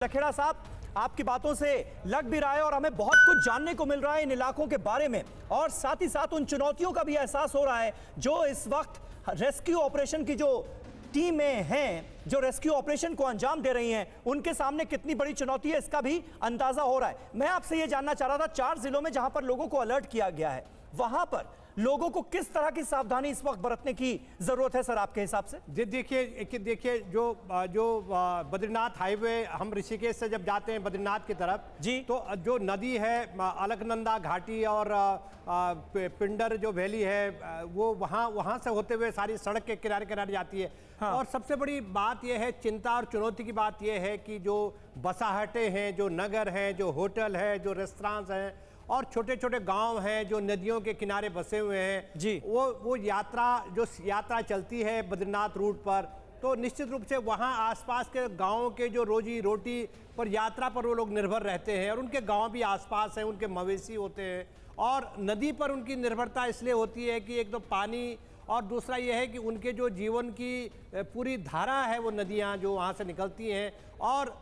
लखेड़ा साहब, आपकी बातों से लग भी रहा है और हमें बहुत कुछ जानने को मिल रहा है इन इलाकों के बारे में, और साथ ही साथ उन चुनौतियों का भी एहसास हो रहा है जो इस वक्त रेस्क्यू ऑपरेशन की जो टीमें हैं, जो रेस्क्यू ऑपरेशन को अंजाम दे रही हैं, उनके सामने कितनी बड़ी चुनौती है इसका भी अंदाजा हो रहा है। मैं आपसे यह जानना चाह रहा था, 4 जिलों में जहां पर लोगों को अलर्ट किया गया है, वहां पर लोगों को किस तरह की सावधानी इस वक्त बरतने की जरूरत है सर आपके हिसाब से? जी देखिए जो बद्रीनाथ हाईवे, हम ऋषिकेश से जब जाते हैं बद्रीनाथ की तरफ जी, तो जो नदी है अलकनंदा घाटी और पिंडर जो वैली है वो वहाँ से होते हुए सारी सड़क के किनारे किनारे जाती है। हाँ। और सबसे बड़ी बात यह है, चिंता और चुनौती की बात यह है कि जो बसाहटें हैं, जो नगर हैं, जो होटल है, जो रेस्टोरेंट्स हैं और छोटे छोटे गांव हैं जो नदियों के किनारे बसे हुए हैं जी, वो यात्रा चलती है बद्रीनाथ रूट पर, तो निश्चित रूप से वहां आसपास के गांवों के जो रोजी रोटी पर यात्रा पर वो लोग निर्भर रहते हैं और उनके गांव भी आसपास हैं, उनके मवेशी होते हैं और नदी पर उनकी निर्भरता इसलिए होती है कि एक तो पानी और दूसरा यह है कि उनके जो जीवन की पूरी धारा है वो नदियाँ जो वहाँ से निकलती हैं। और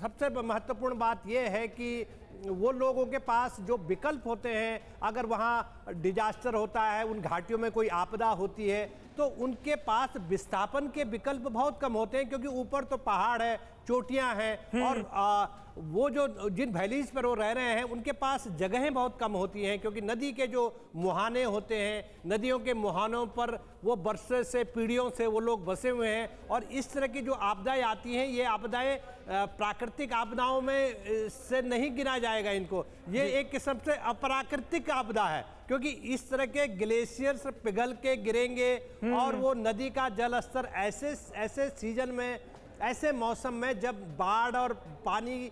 सबसे महत्वपूर्ण बात यह है कि वो लोगों के पास जो विकल्प होते हैं, अगर वहाँ डिजास्टर होता है, उन घाटियों में कोई आपदा होती है, तो उनके पास विस्थापन के विकल्प बहुत कम होते हैं क्योंकि ऊपर तो पहाड़ है, चोटियां हैं और वो जो जिन वैलीज पर वो रह रहे हैं उनके पास जगहें बहुत कम होती हैं क्योंकि नदी के जो मुहाने होते हैं, नदियों के मुहानों पर वो बरसों से पीढ़ियों से वो लोग बसे हुए हैं और इस तरह की जो आपदाएं आती हैं, ये आपदाएं प्राकृतिक आपदाओं में से नहीं गिना जाएगा इनको, ये एक किस्म से अप्राकृतिक आपदा है क्योंकि इस तरह के ग्लेशियर्स पिघल के गिरेंगे और वो नदी का जल स्तर ऐसे सीजन में, ऐसे मौसम में जब बाढ़ और पानी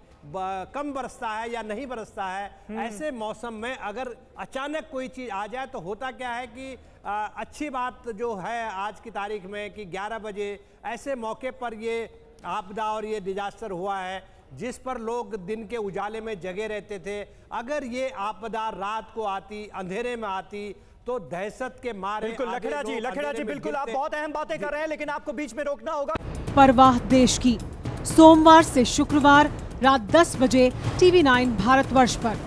कम बरसता है या नहीं बरसता है, ऐसे मौसम में अगर अचानक कोई चीज़ आ जाए तो होता क्या है कि अच्छी बात जो है आज की तारीख में कि 11 बजे ऐसे मौके पर ये आपदा और ये डिजास्टर हुआ है जिस पर लोग दिन के उजाले में जगे रहते थे। अगर ये आपदा रात को आती, अंधेरे में आती, तो दहशत के मारे। बिल्कुल लखेड़ा जी बिल्कुल, आप बहुत अहम बातें कर रहे हैं लेकिन आपको बीच में रोकना होगा। परवाह देश की, सोमवार से शुक्रवार रात 10 बजे TV9 भारतवर्ष पर।